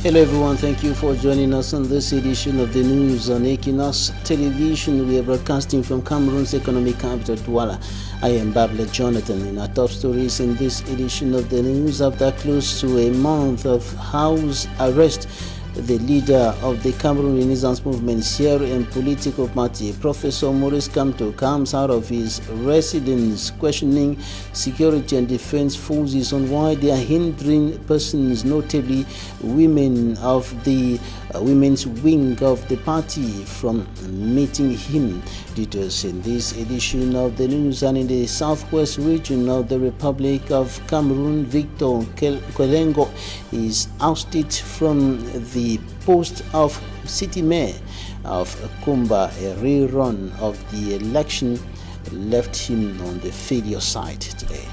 Hello everyone, thank you for joining us on this edition of the news on Equinoxe Television. We are broadcasting from Cameroon's economic capital, Douala. I am Babla Jonathan. In our top stories in this edition of the news, after close to a month of house arrest, the leader of the Cameroon Renaissance Movement CRM political party, Professor Maurice KAMTO, comes out of his residence questioning security and defense forces on why they are hindering persons, notably women of the women's wing of the party, from meeting him. Details in this edition of the news. And in the southwest region of the Republic of Cameroon, Victor Kelengo is ousted from the post of city mayor of Kumba. A rerun of the election left him on the failure side today.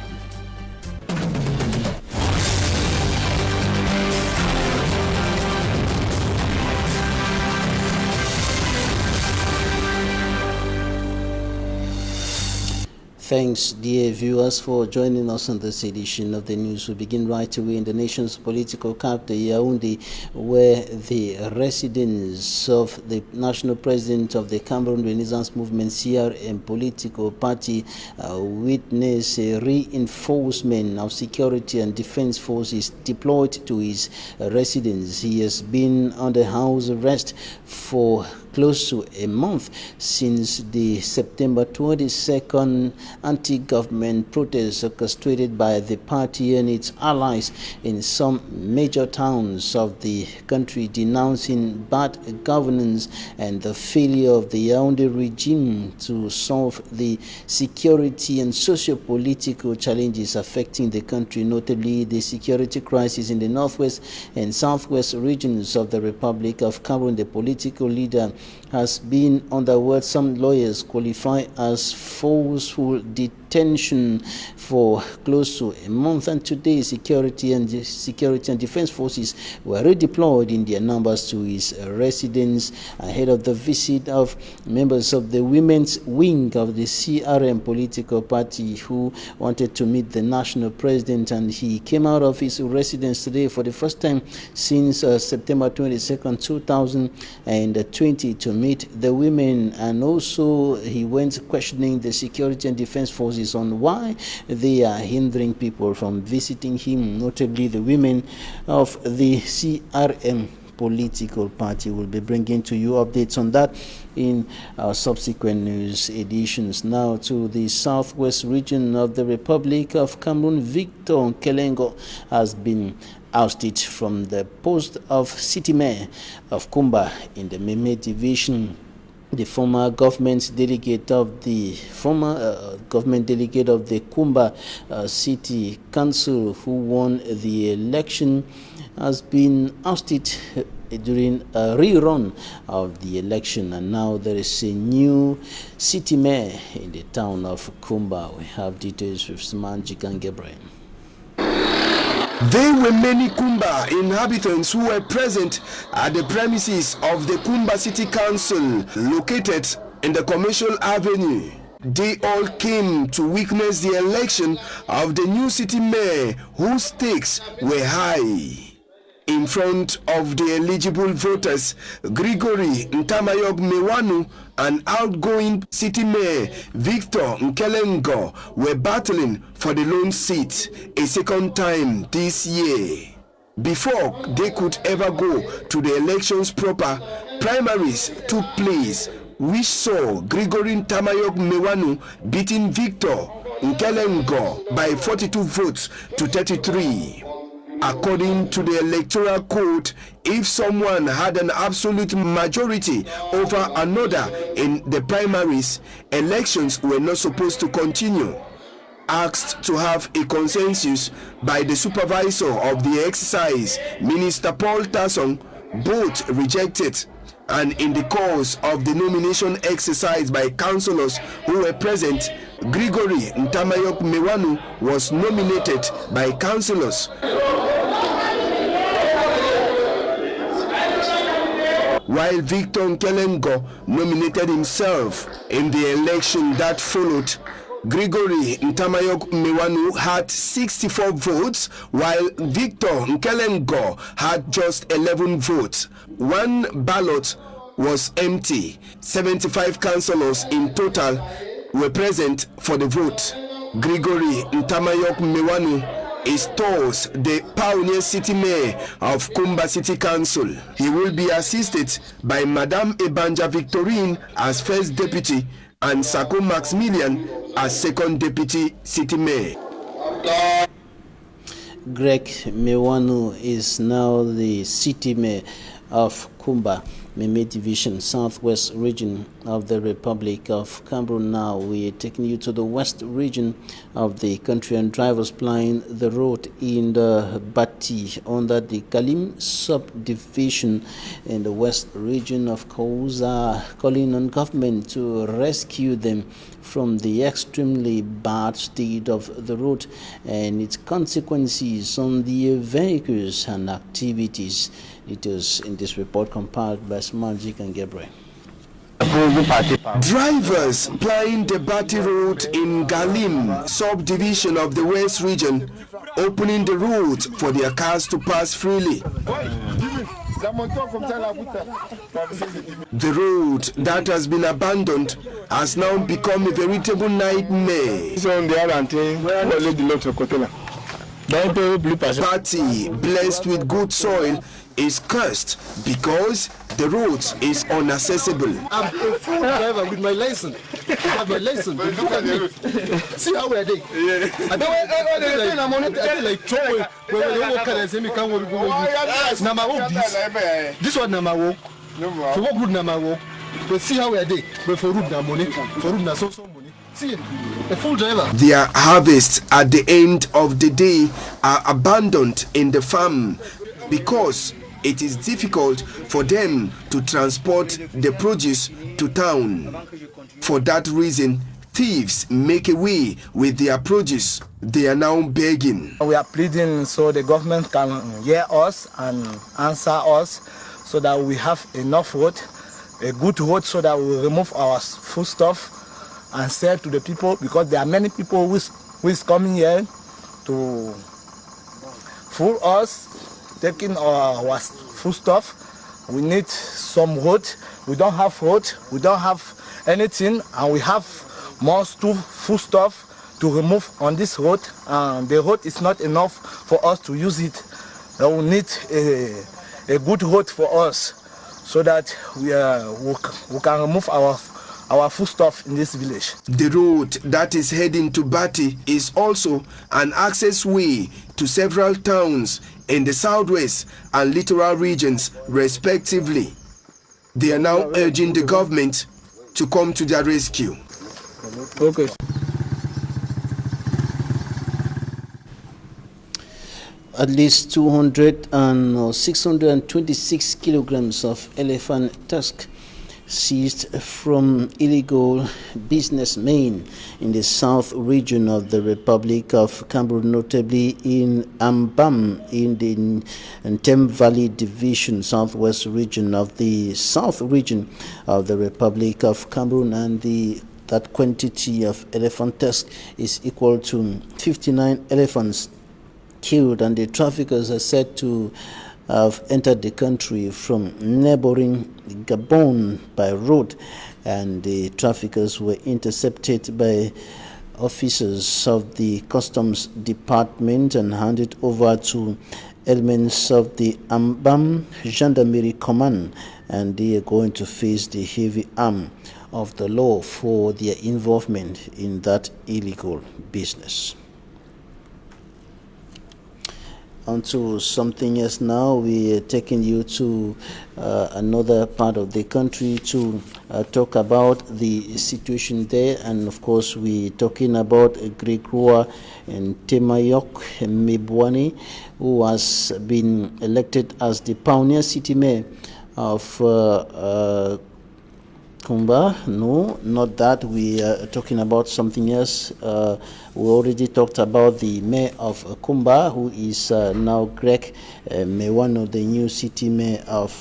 Thanks, dear viewers, for joining us on this edition of the news. We begin right away in the nation's political capital, Yaoundé, where the residence of the national president of the Cameroon Renaissance Movement CRM political party witnessed a reinforcement of security and defense forces deployed to his residence. He has been under house arrest for close to a month since the September 22nd anti-government protests orchestrated by the party and its allies in some major towns of the country, denouncing bad governance and the failure of the Yaoundé regime to solve the security and socio-political challenges affecting the country, notably the security crisis in the northwest and southwest regions of the Republic of Cameroon. The political leader has been under what some lawyers qualify as forceful detention for close to a month, and today security and defense forces were redeployed in their numbers to his residence ahead of the visit of members of the women's wing of the CRM political party who wanted to meet the national president. And he came out of his residence today for the first time since September 22nd, 2020 to meet the women, and also he went questioning the security and defense forces on why they are hindering people from visiting him, notably the women of the CRM political party. We'll be bringing to you updates on that in our subsequent news editions. Now to the southwest region of the Republic of Cameroon, Victor Kelengo has been ousted from the post of city mayor of Kumba in the Kmer division. The former government delegate of the Kumba City Council, who won the election, has been ousted during a rerun of the election, and now there is a new city mayor in the town of Kumba. We have details with Simanji Gabriel. There were many Kumba inhabitants who were present at the premises of the Kumba City Council located in the Commercial Avenue. They all came to witness the election of the new city mayor, whose stakes were high. In front of the eligible voters, Gregory Ntamayog Mewanu and outgoing city mayor Victor Kelengo were battling for the lone seat a second time this year. Before they could ever go to the elections proper, primaries took place, which saw Gregory Ntamayog Mewanu beating Victor Kelengo by 42 votes to 33. According to the electoral code, if someone had an absolute majority over another in the primaries, elections were not supposed to continue. Asked to have a consensus by the supervisor of the exercise, Minister Paul Tasson, both rejected. And in the course of the nomination exercise by councillors who were present, Gregory Ntamayok Mewanu was nominated by councillors, while Victor Kelengo nominated himself. In the election that followed, Gregory Ntamayok Mewanu had 64 votes, while Victor Nkelengo had just 11 votes. One ballot was empty. 75 councillors in total were present for the vote. Gregory Ntamayok Mewanu is thus the pioneer city mayor of Kumba City Council. He will be assisted by Madame Ebanja Victorine as first deputy and Sako Maximilian as second deputy city mayor. Greg Mewanu is now the city mayor of Kumba, Meme Division, Southwest region of the Republic of Cameroon. Now we are taking you to the west region of the country, and drivers plying the road in the Bati under the Kalim subdivision in the west region of Kaus are calling on government to rescue them from the extremely bad state of the road and its consequences on the vehicles and activities. It is in this report compiled by Smanjik and Gabriel. Drivers plying the Bati Road in Galim subdivision of the West region, opening the road for their cars to pass freely. The road that has been abandoned has now become a veritable nightmare. Bati, blessed with good soil, is cursed because the road is unaccessible. I'm a full driver with my license. I have my license. Look at me. See how we're doing. I don't like trouble. This one Namawo. For what good Namawo? But see how we're doing. But for root money. For root so money. See, a full driver. Their harvests at the end of the day are abandoned in the farm because it is difficult for them to transport the produce to town. For that reason, thieves make away with their produce. They are now begging. We are pleading so the government can hear us and answer us so that we have enough road, a good road, so that we remove our food stuff and sell to the people, because there are many people who is coming here to fool us, taking our food stuff. We need some road. We don't have road. We don't have anything, and we have more food stuff to remove on this road. And the road is not enough for us to use it. We need a good road for us, so that we can remove our food stuff in this village. The road that is heading to Bati is also an access way to several towns in the southwest and littoral regions respectively. They are now urging the government to come to their rescue. Okay. At least 626 kilograms of elephant tusk seized from illegal businessmen in the south region of the Republic of Cameroon, notably in Ambam, in the Ntem Valley Division, southwest region of the south region of the Republic of Cameroon, and that quantity of elephant tusk is equal to 59 elephants killed, and the traffickers are said to have entered the country from neighboring Gabon by road, and the traffickers were intercepted by officers of the customs department and handed over to elements of the Ambam Gendarmerie Command, and they are going to face the heavy arm of the law for their involvement in that illegal business. Onto something else now. We are taking you to another part of the country to talk about the situation there, and of course we're talking about Gregoire Ntamayok Mewanu, who has been elected as the pioneer city mayor of Kumba. No, not that. We are talking about something else. We already talked about the mayor of Kumba, who is now Greg Mewanu, the new city mayor of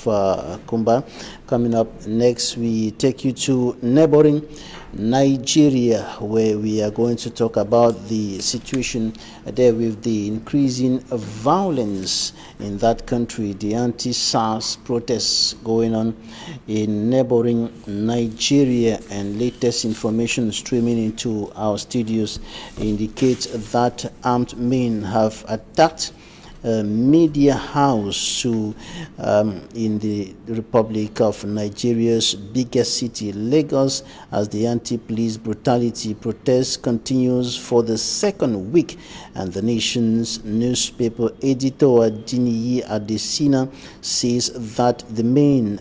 Kumba. Coming up next, we take you to neighboring Nigeria, where we are going to talk about the situation there with the increasing violence in that country, the anti-SARS protests going on in neighboring Nigeria, and latest information streaming into our studios indicates that armed men have attacked a media house in the Republic of Nigeria's biggest city, Lagos, as the anti-police brutality protest continues for the second week. And the nation's newspaper editor Adiniyi Adesina says that the men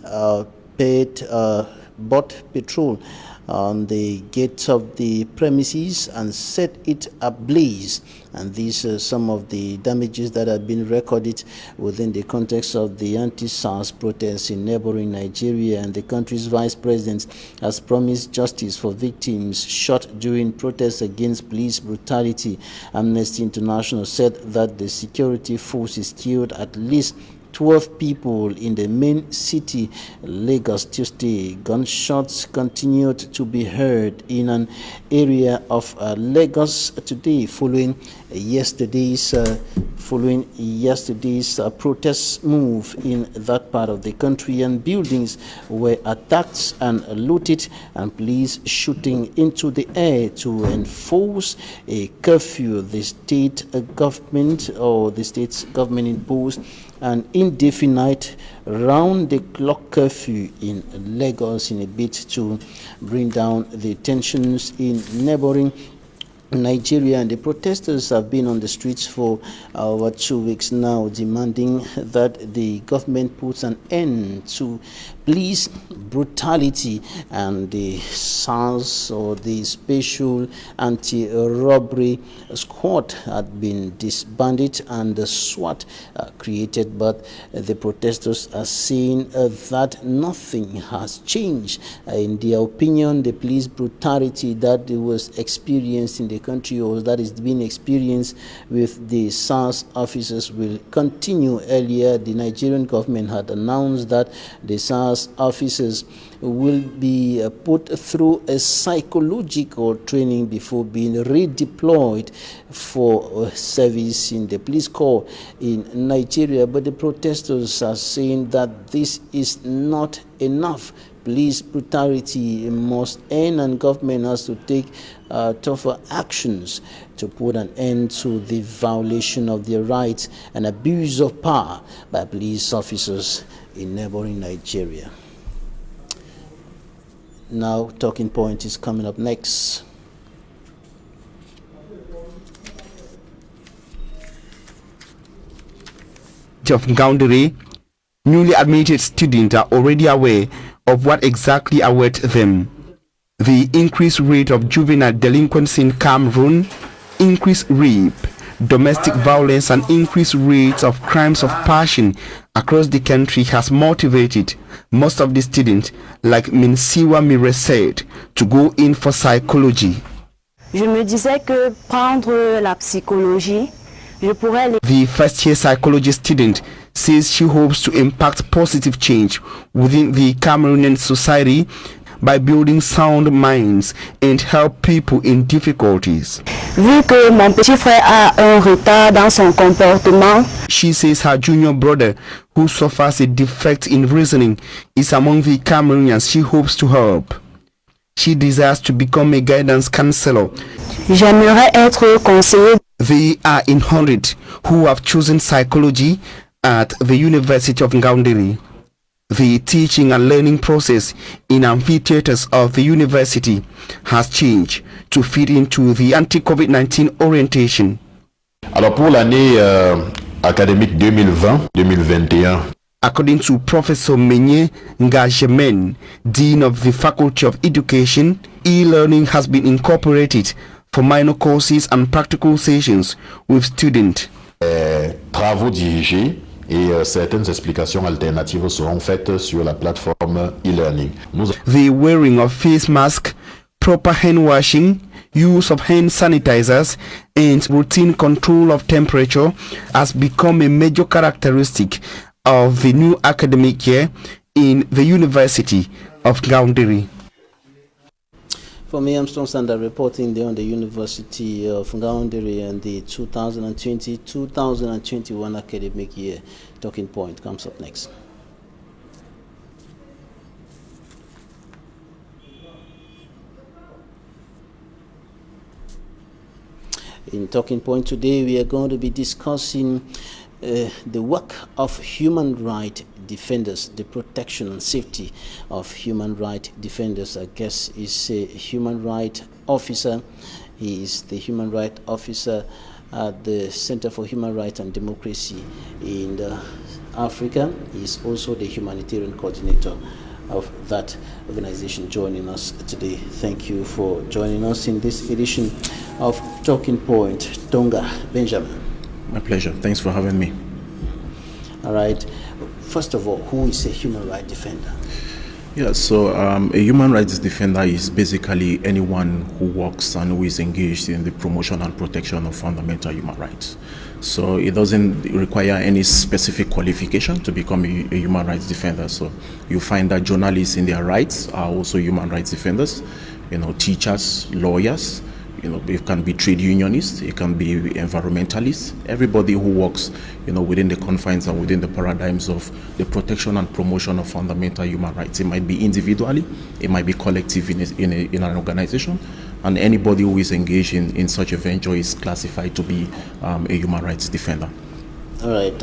bought petrol on the gates of the premises and set it ablaze. And these are some of the damages that have been recorded within the context of the anti-SARS protests in neighboring Nigeria. And the country's vice president has promised justice for victims shot during protests against police brutality. Amnesty International said that the security forces killed at least 12 people in the main city, Lagos, Tuesday. Gunshots continued to be heard in an area of Lagos today following yesterday's protest move in that part of the country, and buildings were attacked and looted, and police shooting into the air to enforce a curfew. The state government imposed an indefinite round-the-clock curfew in Lagos in a bid to bring down the tensions in neighboring Nigeria. And the protesters have been on the streets for over 2 weeks now, demanding that the government puts an end to police brutality, and the SARS, or the Special Anti-Robbery Squad, had been disbanded and the SWAT created. But the protesters are saying that nothing has changed. In their opinion, the police brutality that was experienced in the country, or that is being experienced with the SARS officers, will continue. Earlier, the Nigerian government had announced that the SARS officers will be put through a psychological training before being redeployed for service in the police corps in Nigeria. But the protesters are saying that this is not enough. Police brutality must end, and government has to take tougher actions to put an end to the violation of their rights and abuse of power by police officers in neighboring Nigeria. Now, Talking Point is coming up next. Of Ngaoundéré, newly admitted students are already aware of what exactly awaits them. The increased rate of juvenile delinquency in Cameroon, increased rape, domestic violence, and increased rates of crimes of passion across the country has motivated most of the students, like Minsiwa Mire said, to go in for psychology. Je me disais que prendre la psychologie, je pourrais les... The first-year psychology student says she hopes to impact positive change within the Cameroonian society by building sound minds and help people in difficulties. Vu que mon petit frère a un retard dans son comportement, she says her junior brother, who suffers a defect in reasoning, is among the Cameroonians she hopes to help. She desires to become a guidance counselor. J'aimerais être conseiller. They are in 100 who have chosen psychology at the University of Ngaoundéré. The teaching and learning process in amphitheaters of the university has changed to fit into the anti-COVID-19 orientation. Alors pour l'année académique 2020-2021, according to Professor Menye Ngajemen, Dean of the Faculty of Education, e-learning has been incorporated for minor courses and practical sessions with students. Travaux dirigés et certaines explications alternatives seront faites sur la plateforme e-learning. The wearing of face masks, proper hand washing, use of hand sanitizers, and routine control of temperature has become a major characteristic of the new academic year in the University of Ngaoundéré. For me, I'm Sander reporting there on the University of Ngaoundere and the 2020-2021 academic year. Talking Point comes up next. In Talking Point today, we are going to be discussing the work of human rights defenders, the protection and safety of human rights defenders. Our guest is a human rights officer. He is the human rights officer at the Center for Human Rights and Democracy in Africa. He is also the humanitarian coordinator of that organization, joining us today. Thank you for joining us in this edition of Talking Point. Tonga Benjamin. My pleasure. Thanks for having me. All right. First of all, who is a human rights defender? Yeah, so a human rights defender is basically anyone who works and who is engaged in the promotion and protection of fundamental human rights. So it doesn't require any specific qualification to become a human rights defender. So you find that journalists in their rights are also human rights defenders, teachers, lawyers, it can be trade unionists, it can be environmentalists, everybody who works, within the confines and within the paradigms of the protection and promotion of fundamental human rights. It might be individually, it might be collective in an organization, and anybody who is engaged in such a venture is classified to be a human rights defender. All right.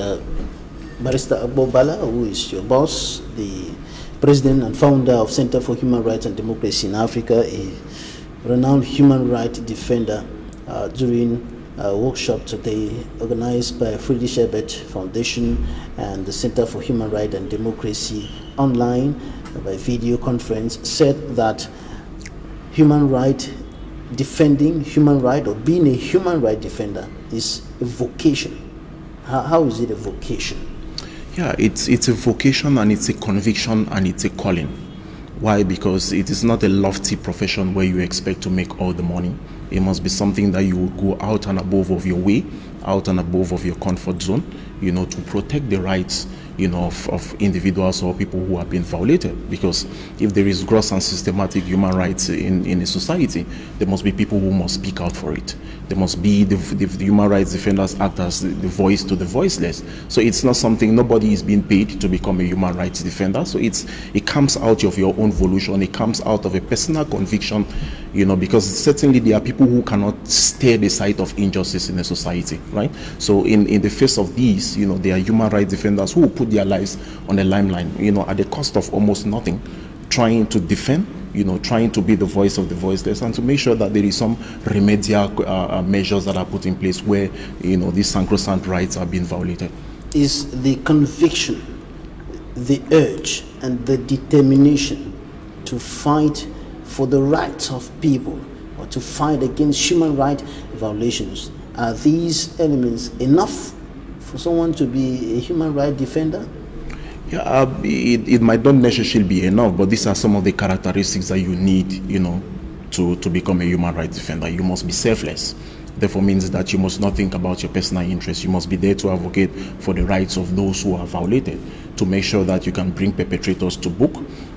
Barrister Abobala, who is your boss, the president and founder of Center for Human Rights and Democracy in Africa, a renowned human rights defender, during a workshop today organized by Friedrich Ebert Foundation and the Center for Human Rights and Democracy online by video conference, said that human right defending human right or being a human right defender is a vocation. How is it a vocation? Yeah, it's a vocation, and it's a conviction, and it's a calling. Why? Because it is not a lofty profession where you expect to make all the money. It must be something that you would go out and above of your way, out and above of your comfort zone, to protect the rights, of individuals or people who have been violated. Because if there is gross and systematic human rights in a society, there must be people who must speak out for it. There must be the human rights defenders act as the voice to the voiceless. So it's not something, nobody is being paid to become a human rights defender. So it comes out of your own volition. It comes out of a personal conviction, because certainly there are people who cannot stay the sight of injustice in a society, right? So in the face of these, there are human rights defenders who put their lives on the limelight, at the cost of almost nothing, trying to defend, trying to be the voice of the voiceless, and to make sure that there is some remedial measures that are put in place where, these sacrosanct rights are being violated. Is the conviction, the urge, and the determination to fight for the rights of people or to fight against human rights violations, are these elements enough for someone to be a human rights defender? Yeah, it might not necessarily be enough, but these are some of the characteristics that you need, to become a human rights defender. You must be selfless. Therefore means that you must not think about your personal interests. You must be there to advocate for the rights of those who are violated, to make sure that you can bring perpetrators to book,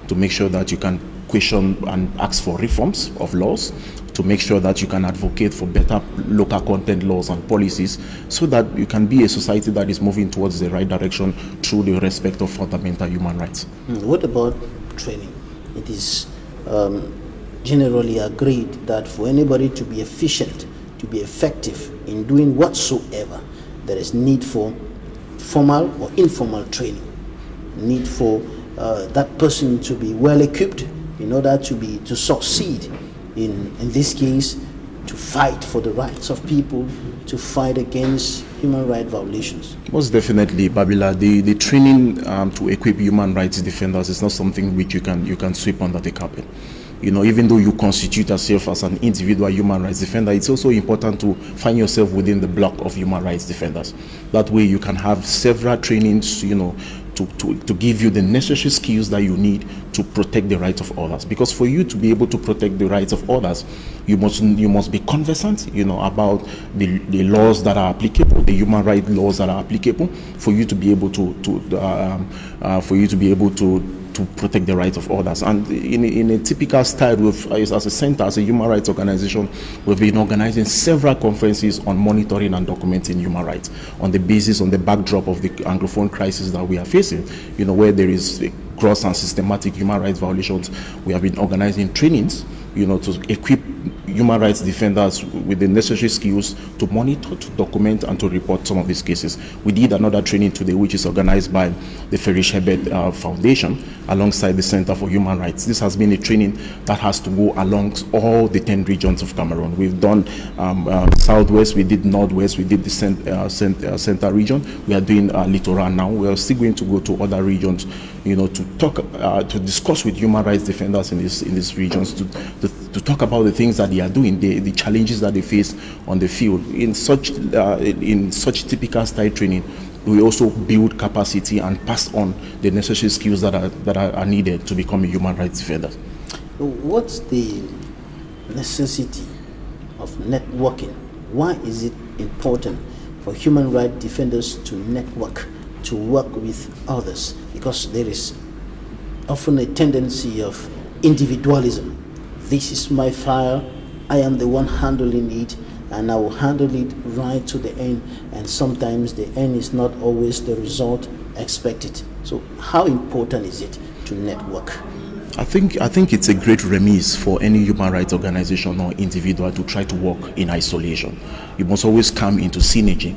to make sure that you can question and ask for reforms of laws, to make sure that you can advocate for better local content laws and policies, so that you can be a society that is moving towards the right direction through the respect of fundamental human rights. What about training? It is generally agreed that for anybody to be efficient, to be effective in doing whatsoever, there is need for formal or informal training, need for that person to be well equipped in order to succeed in this case, to fight for the rights of people, to fight against human rights violations. Most definitely, Babila. The training to equip human rights defenders is not something which you can sweep under the carpet. Even though you constitute yourself as an individual human rights defender, it's also important to find yourself within the block of human rights defenders. That way you can have several trainings, to give you the necessary skills that you need to protect the rights of others. Because for you to be able to protect the rights of others, you must be conversant, about the laws that are applicable, the human rights laws that are applicable, for you to be able to to protect the rights of others. And in a typical style, as a center, as a human rights organization, we've been organizing several conferences on monitoring and documenting human rights on the backdrop of the Anglophone crisis that we are facing, where there is gross and systematic human rights violations. We have been organizing trainings, to equip human rights defenders with the necessary skills to monitor, to document, and to report some of these cases. We did another training today, which is organized by the Fcfa Foundation alongside the Center for Human Rights. This has been a training that has to go along all the 10 regions of Cameroon. We've done Southwest, we did Northwest, we did the Center region. We are doing Littoral now. We are still going to go to other regions, to discuss with human rights defenders in these regions, to talk about the things that they are doing, the challenges that they face on the field. In such typical style training, we also build capacity and pass on the necessary skills that are needed to become a human rights defender. What's the necessity of networking? Why is it important for human rights defenders to network, to work with others? Because there is often a tendency of individualism. This is my file, I am the one handling it, and I will handle it right to the end, and sometimes the end is not always the result expected. So how important is it to network? I think it's a great remiss for any human rights organization or individual to try to work in isolation. You must always come into synergy.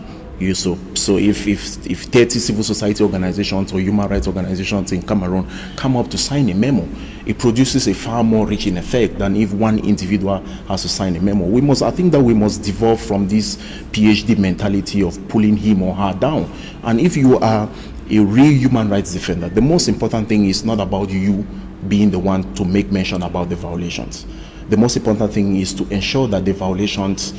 So if 30 civil society organizations or human rights organizations in Cameroon come up to sign a memo, it produces a far more reaching effect than if one individual has to sign a memo. I think that we must devolve from this PhD mentality of pulling him or her down. And if you are a real human rights defender, the most important thing is not about you being the one to make mention about the violations. The most important thing is to ensure that the violations,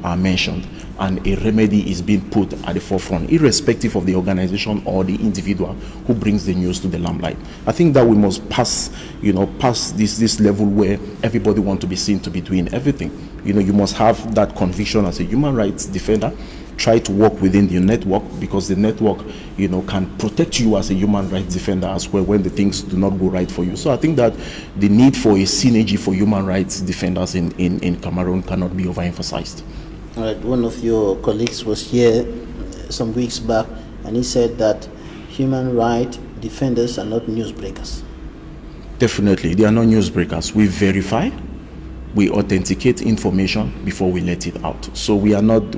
are mentioned and a remedy is being put at the forefront, irrespective of the organization or the individual who brings the news to the limelight. I think that we must pass this level where everybody wants to be seen to be doing everything. You must have that conviction as a human rights defender. Try to work within the network, because the network, can protect you as a human rights defender as well when the things do not go right for you. So I think that the need for a synergy for human rights defenders in Cameroon cannot be overemphasized. All right, one of your colleagues was here some weeks back, and he said that human rights defenders are not newsbreakers. Definitely, they are not newsbreakers. We verify, we authenticate information before we let it out. So we are not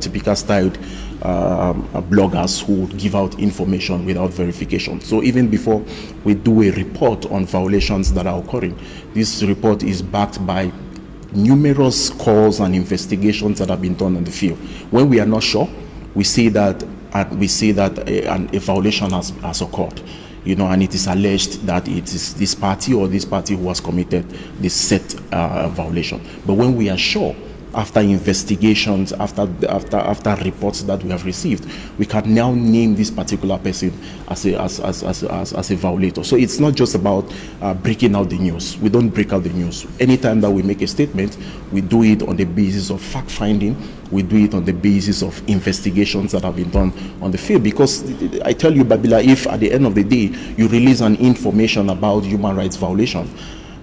typical styled bloggers who would give out information without verification. So even before we do a report on violations that are occurring, this report is backed by numerous calls and investigations that have been done on the field. When we are not sure, we say that a violation has occurred. And it is alleged that it is this party or this party who has committed this set violation. But when we are sure, after investigations, after reports that we have received, we can now name this particular person as a violator. So it's not just about breaking out the news. We don't break out the news. Anytime that we make a statement, we do it on the basis of fact finding. We do it on the basis of investigations that have been done on the field. Because I tell you, Babila, if at the end of the day you release an information about human rights violation,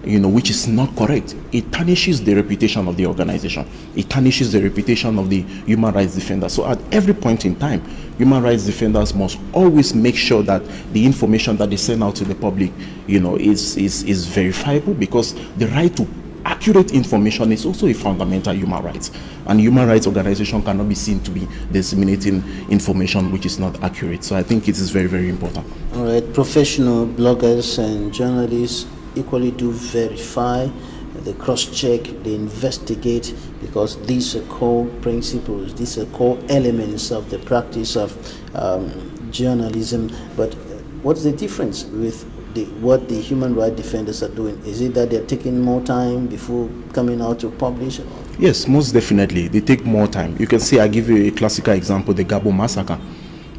which is not correct, it tarnishes the reputation of the organization. It tarnishes the reputation of the human rights defenders. So at every point in time, human rights defenders must always make sure that the information that they send out to the public, is verifiable, because the right to accurate information is also a fundamental human right. And human rights organization cannot be seen to be disseminating information which is not accurate. So I think it is very, very important. All right, professional bloggers and journalists equally do verify, they cross-check, they investigate, because these are core principles, these are core elements of the practice of journalism. But what's the difference with what the human rights defenders are doing? Is it that they're taking more time before coming out to publish? Yes, most definitely. They take more time. You can see, I give you a classical example, the Gabo massacre.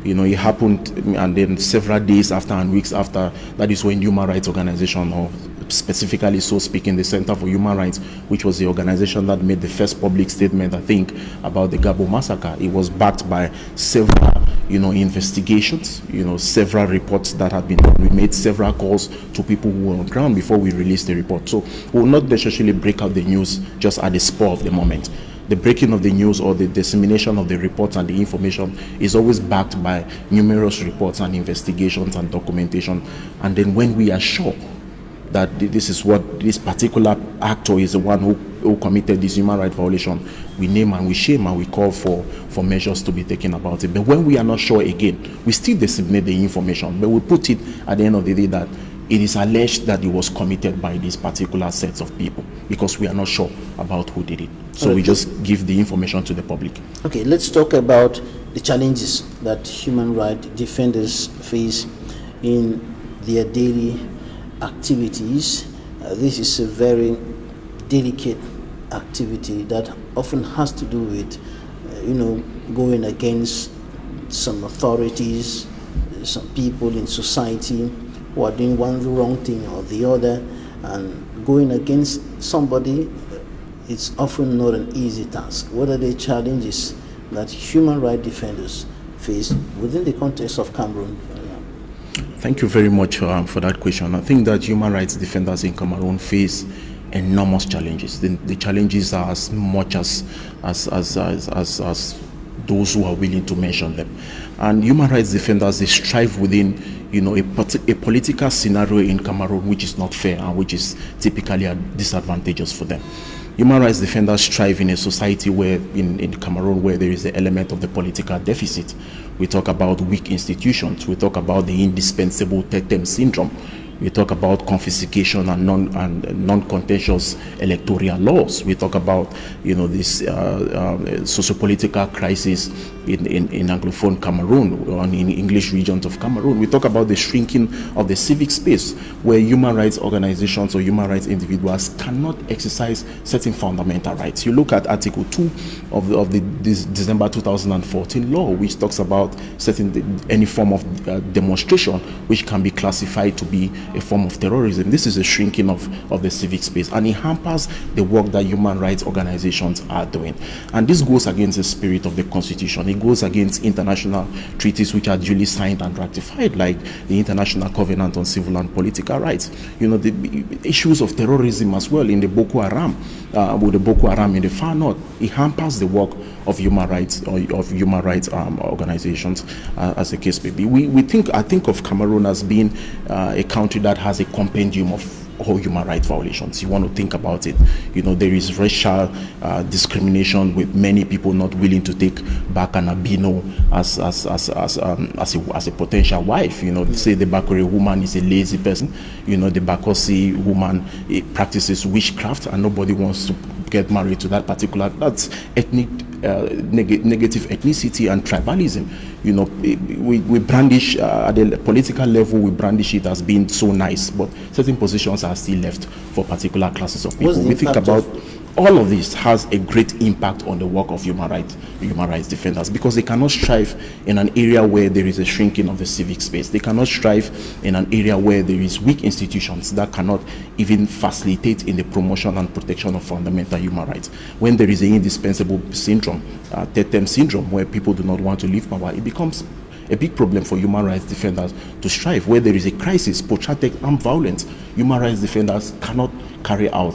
It happened, and then several days after and weeks after, that is when human rights organization, or specifically so speaking, the Center for Human Rights, which was the organization that made the first public statement, I think, about the Gabo massacre. It was backed by several investigations, several reports that have been done. We made several calls to people who were on ground before we released the report. So we will not necessarily break out the news just at the spur of the moment. The breaking of the news or the dissemination of the reports and the information is always backed by numerous reports and investigations and documentation. And then when we are sure that this is what this particular actor is the one who committed this human rights violation, we name and we shame and we call for measures to be taken about it. But when we are not sure again, we still disseminate the information, but we put it at the end of the day that it is alleged that it was committed by these particular sets of people, because we are not sure about who did it. So we just give the information to the public. Okay, let's talk about the challenges that human rights defenders face in their daily activities. This is a very delicate activity that often has to do with, going against some authorities, some people in society who are doing one wrong thing or the other, and going against somebody, it's often not an easy task. What are the challenges that human rights defenders face within the context of Cameroon? Thank you very much for that question. I think that human rights defenders in Cameroon face enormous challenges. The challenges are as much as those who are willing to mention them. And human rights defenders, they strive within a political scenario in Cameroon which is not fair and which is typically disadvantageous for them. Human rights defenders strive in a society where, in Cameroon, where there is the element of the political deficit. We talk about weak institutions. We talk about the indispensable third-term syndrome. We talk about confiscation and non-contentious electoral laws. We talk about, this socio-political crisis in Anglophone Cameroon, or in English regions of Cameroon. We talk about the shrinking of the civic space, where human rights organizations or human rights individuals cannot exercise certain fundamental rights. You look at Article 2 of this December 2014 law, which talks about any form of demonstration which can be classified to be a form of terrorism. This is a shrinking of the civic space, and it hampers the work that human rights organizations are doing. And this goes against the spirit of the Constitution. It goes against international treaties which are duly signed and ratified, like the International Covenant on Civil and Political Rights. The issues of terrorism as well in the Boko Haram, with the Boko Haram in the far north, it hampers the work of human rights organizations, as the case may be. I think of Cameroon as being a country that has a compendium of all human rights violations. You want to think about it. There is racial discrimination, with many people not willing to take back an albino as a potential wife. Say the Bakore woman is a lazy person. The Bakosi woman practices witchcraft, and nobody wants to get married to that particular. That's ethnic negative ethnicity and tribalism. We brandish at the political level, we brandish it as being so nice, but certain positions are still left for particular classes of people. We think about all of this has a great impact on the work of human rights defenders, because they cannot strive in an area where there is a shrinking of the civic space. They cannot strive in an area where there is weak institutions that cannot even facilitate in the promotion and protection of fundamental human rights. When there is an indispensable syndrome, third-term syndrome, where people do not want to leave power, it becomes a big problem for human rights defenders to strive. Where there is a crisis, protracted armed violence, human rights defenders cannot carry out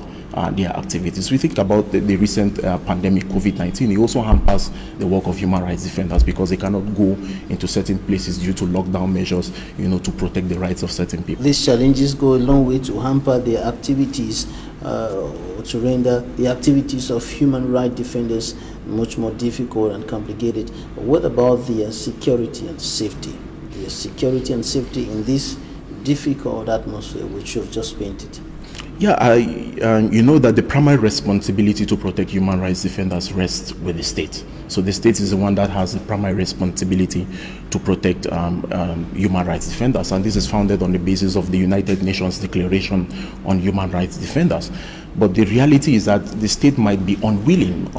their activities. We think about the recent pandemic, COVID-19. It also hampers the work of human rights defenders, because they cannot go into certain places due to lockdown measures, to protect the rights of certain people. These challenges go a long way to hamper their activities, to render the activities of human rights defenders much more difficult and complicated. What about their security and safety? Their security and safety in this difficult atmosphere which you've just painted? Yeah, you know that the primary responsibility to protect human rights defenders rests with the state. So the state is the one that has the primary responsibility to protect human rights defenders, and this is founded on the basis of the United Nations Declaration on Human Rights Defenders. But the reality is that the state might be unwilling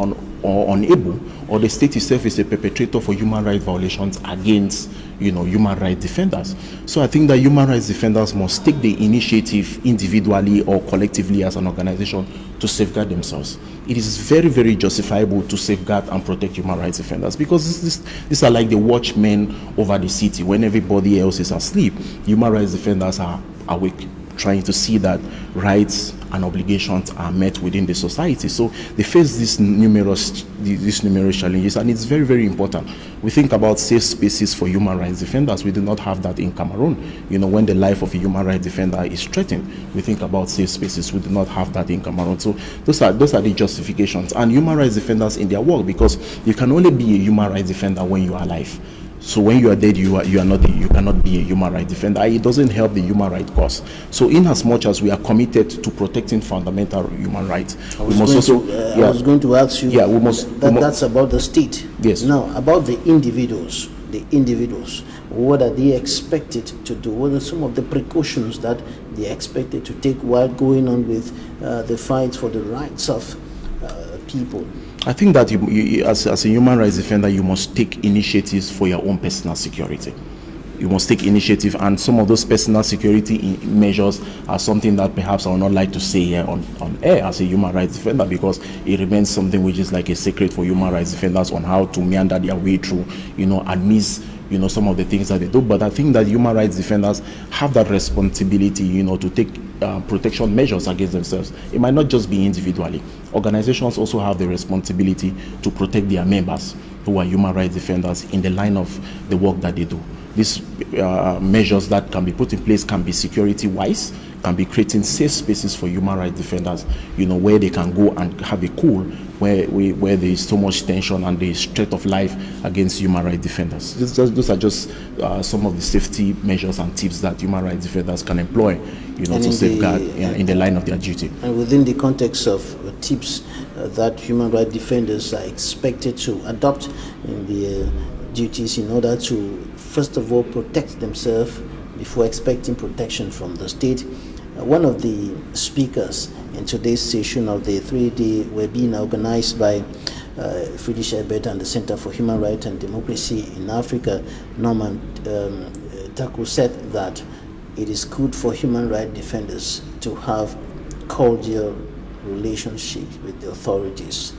or unable, or the state itself is a perpetrator for human rights violations against, human rights defenders. So I think that human rights defenders must take the initiative individually or collectively as an organization to safeguard themselves. It is very, very justifiable to safeguard and protect human rights defenders, because these are like the watchmen over the city. When everybody else is asleep, human rights defenders are awake, trying to see that rights and obligations are met within the society. So they face these numerous challenges, and it's very, very important. We think about safe spaces for human rights defenders. We do not have that in Cameroon. When the life of a human rights defender is threatened, we think about safe spaces. We do not have that in Cameroon. So those are the justifications. And human rights defenders in their work, because you can only be a human rights defender when you are alive. So when you are dead, you cannot be a human rights defender. It doesn't help the human rights cause. So in as much as we are committed to protecting fundamental human rights, we must also. I was going to ask you. Yeah, That's about the state. Yes. Now about the individuals. What are they expected to do? What are some of the precautions that they are expected to take while going on with the fight for the rights of people? I think that you, as a human rights defender, you must take initiatives for your own personal security. You must take initiative, and some of those personal security measures are something that perhaps I would not like to say here on air as a human rights defender, because it remains something which is like a secret for human rights defenders on how to meander their way through, amidst some of the things that they do. But I think that human rights defenders have that responsibility, to take protection measures against themselves. It might not just be individually. Organizations also have the responsibility to protect their members who are human rights defenders in the line of the work that they do. These measures that can be put in place can be security-wise, can be creating safe spaces for human rights defenders, where they can go and have a cool, where there is so much tension and there is threat of life against human rights defenders. Those are just some of the safety measures and tips that human rights defenders can employ, to safeguard in the line of their duty. And within the context of tips that human rights defenders are expected to adopt in their duties in order to, first of all, protect themselves before expecting protection from the state. One of the speakers in today's session of the 3-day webinar organized by Friedrich Ebert and the Center for Human Rights and Democracy in Africa, Norman Taku, said that it is good for human rights defenders to have cordial relationships with the authorities,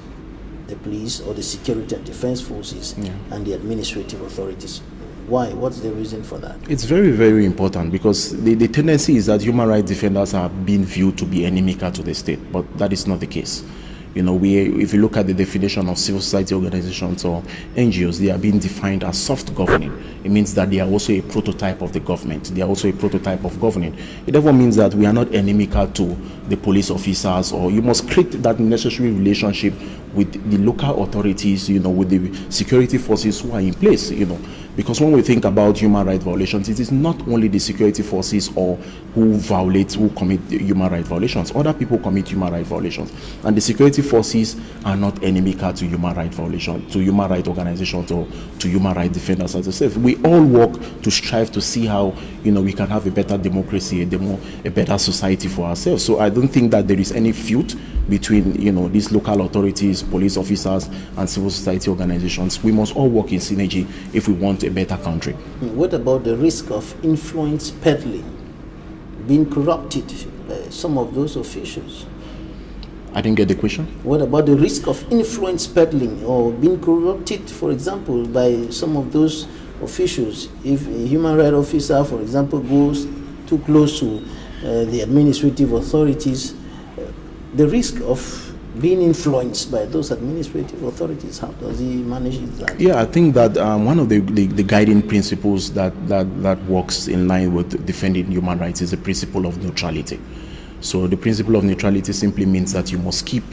the police or the security and defense forces, and the administrative authorities. Why? What's the reason for that? It's very, very important, because the tendency is that human rights defenders are being viewed to be inimical to the state, but that is not the case. If you look at the definition of civil society organizations or NGOs, they are being defined as soft governing. It means that they are also a prototype of the government. They are also a prototype of governing. It therefore means that we are not inimical to the police officers, or you must create that necessary relationship with the local authorities, with the security forces who are in place, Because when we think about human rights violations, it is not only the security forces or who commit human rights violations. Other people commit human rights violations. And the security forces are not inimical to human rights violations, to human rights organizations, or to human rights defenders as themselves. We all work to strive to see how, we can have a better democracy, a better society for ourselves. So I don't think that there is any feud between, these local authorities, police officers, and civil society organizations. We must all work in synergy if we want a better country. What about the risk of influence peddling, being corrupted by some of those officials? I didn't get the question. What about the risk of influence peddling or being corrupted, for example, by some of those officials? If a human rights officer, for example, goes too close to the administrative authorities, the risk of being influenced by those administrative authorities, how does he manage that? Yeah, I think that one of the guiding principles that works in line with defending human rights is the principle of neutrality. So the principle of neutrality simply means that you must keep,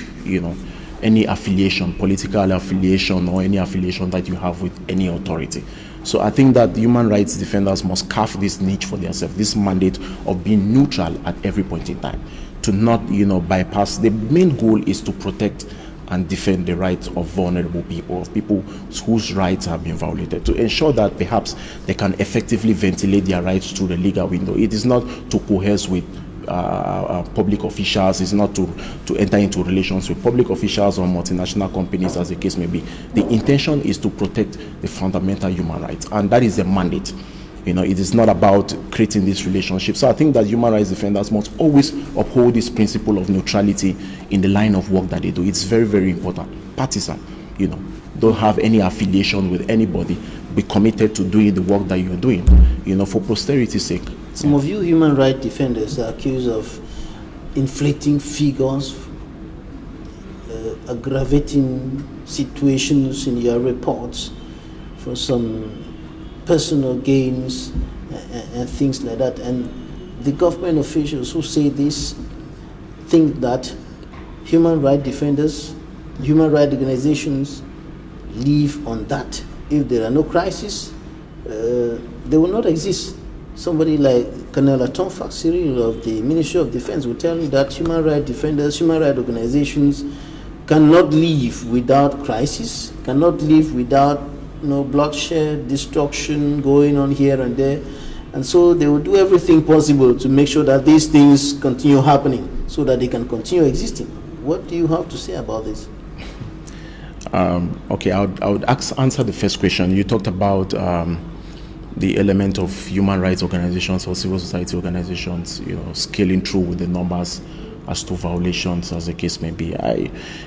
any affiliation, political affiliation, or any affiliation that you have with any authority. So I think that human rights defenders must carve this niche for themselves, this mandate of being neutral at every point in time, to not, bypass. The main goal is to protect and defend the rights of vulnerable people, of people whose rights have been violated, to ensure that perhaps they can effectively ventilate their rights through the legal window. It is not to coerce with public officials, is not to enter into relations with public officials or multinational companies, as the case may be. The intention is to protect the fundamental human rights, and that is the mandate. You know, it is not about creating this relationship. So I think that human rights defenders must always uphold this principle of neutrality in the line of work that they do. It's very, very important. Partisan, you know, don't have any affiliation with anybody. Be committed to doing the work that you're doing, you know, for posterity's sake. Some of you human rights defenders are accused of inflating figures, aggravating situations in your reports for some personal gains and things like that. And the government officials who say this think that human rights defenders, human rights organizations live on that. If there are no crises, they will not exist. Somebody like Colonel Atonfa Cyril of the Ministry of Defense will tell you that human rights defenders, human rights organizations cannot live without crisis, cannot live without bloodshed, destruction going on here and there. And so they will do everything possible to make sure that these things continue happening so that they can continue existing. What do you have to say about this? Okay, I would answer the first question. You talked about the element of human rights organizations or civil society organizations, you know, scaling through with the numbers as to violations, as the case may be.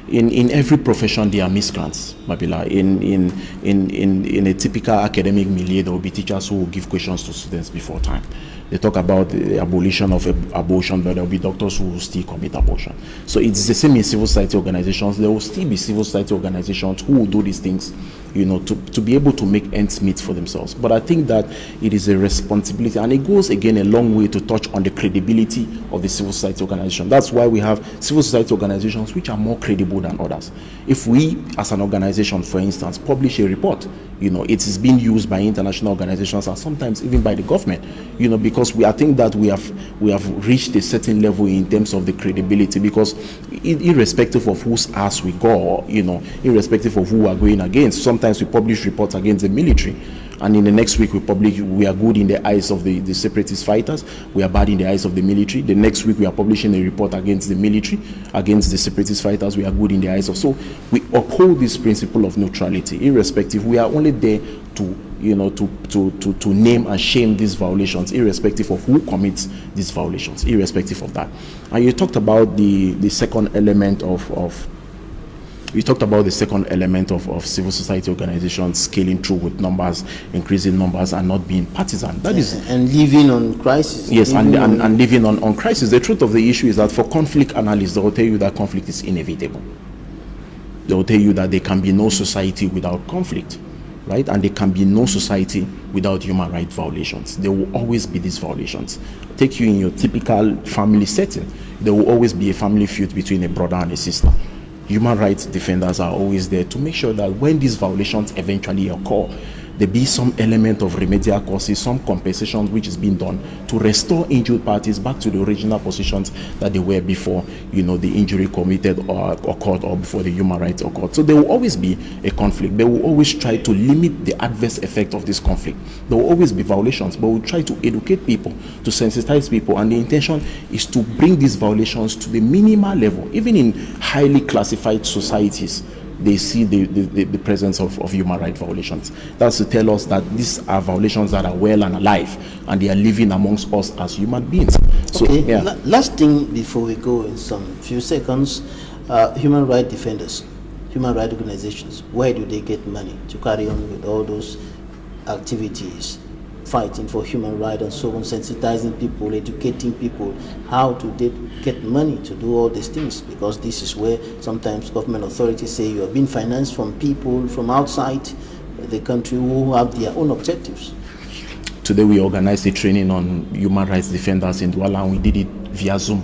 In every profession there are miscreants, Mabila. In a typical academic milieu, there will be teachers who will give questions to students before time. They talk about the abolition of abortion, but there will be doctors who will still commit abortion. So it's the same in civil society organizations. There will still be civil society organizations who will do these things, you know, to be able to make ends meet for themselves. But I think that it is a responsibility, and it goes again a long way to touch on the credibility of the civil society organization. That's why we have civil society organizations which are more credible than others. If we, as an organization, for instance, publish a report, you know, it is being used by international organizations and sometimes even by the government, you know, because I think that we have reached a certain level in terms of the credibility, because irrespective of whose ass we go, you know, irrespective of who we are going against, sometimes we publish reports against the military, and in the next week we are good in the eyes of the separatist fighters, we are bad in the eyes of the military. The next week we are publishing a report against the military, against the separatist fighters, we are good in the eyes of. So we uphold this principle of neutrality, irrespective. We are only there to, you know, to name and shame these violations, irrespective of who commits these violations, irrespective of that. And you talked about the second element of civil society organizations scaling through with numbers, increasing numbers, and not being partisan. That is, and living on crisis. Yes, and living on crisis. The truth of the issue is that for conflict analysts, they will tell you that conflict is inevitable. They will tell you that there can be no society without conflict, right? And there can be no society without human rights violations. There will always be these violations. Take you in your typical family setting. There will always be a family feud between a brother and a sister. Human rights defenders are always there to make sure that when these violations eventually occur, there be some element of remedial causes, some compensation which is being done to restore injured parties back to the original positions that they were before, you know, the injury committed or occurred, or before the human rights occurred. So there will always be a conflict. They will always try to limit the adverse effect of this conflict. There will always be violations, but we'll try to educate people, to sensitize people, and the intention is to bring these violations to the minimal level. Even in highly classified societies, they see the presence of human rights violations. That's to tell us that these are violations that are well and alive, and they are living amongst us as human beings. So, okay, yeah. Last thing before we go in some few seconds, human rights defenders, human rights organizations, where do they get money to carry on with all those activities, fighting for human rights and so on, sensitizing people, educating people? How do they get money to do all these things? Because this is where sometimes government authorities say you are being financed from people from outside the country who have their own objectives. Today we organized a training on human rights defenders in Douala, and we did it via Zoom.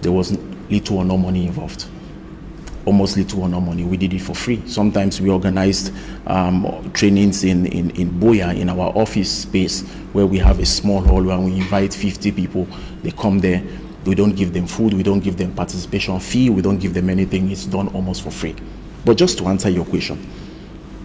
There was little or no money involved. Almost little or no money. We did it for free. Sometimes we organized trainings in Boya, in our office space, where we have a small hall where we invite 50 people. They come there. We don't give them food. We don't give them participation fee. We don't give them anything. It's done almost for free. But just to answer your question,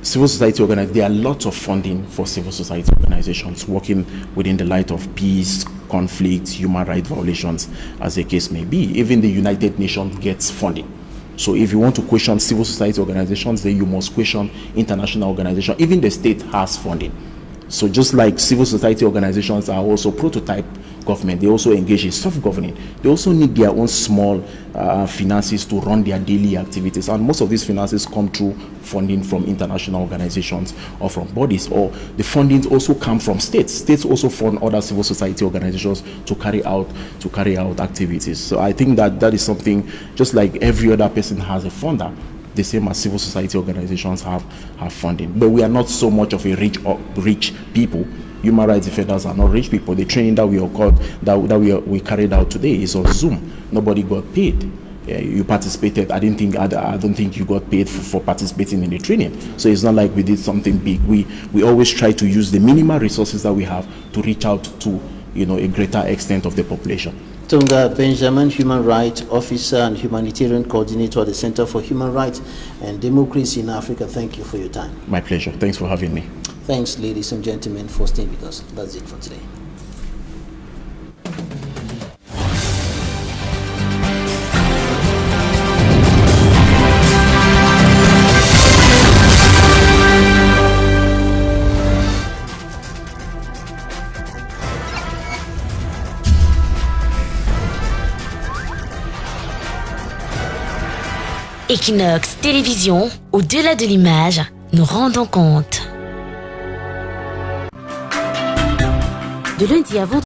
civil society organizations, there are lots of funding for civil society organizations working within the light of peace, conflict, human rights violations, as the case may be. Even the United Nations gets funding. So if you want to question civil society organizations, then you must question international organizations. Even the state has funding. So just like civil society organizations are also prototype government, they also engage in self-governing. They also need their own small finances to run their daily activities. And most of these finances come through funding from international organizations or from bodies, or the funding also come from states. States also fund other civil society organizations to carry out activities. So I think that is something, just like every other person has a funder, the same as civil society organizations have funding. But we are not so much of a rich people. Human rights defenders are not rich people. The training that we carried out today is on Zoom. Nobody got paid. You participated. I don't think you got paid for participating in the training. So it's not like we did something big. We always try to use the minimal resources that we have to reach out to a greater extent of the population. Tonga Benjamin, Human Rights Officer and Humanitarian Coordinator at the Center for Human Rights and Democracy in Africa. Thank you for your time. My pleasure. Thanks for having me. Thanks, ladies and gentlemen, for staying with us. That's it for today. Equinoxe Télévision, au-delà de l'image, nous rendons compte. De lundi à vendredi.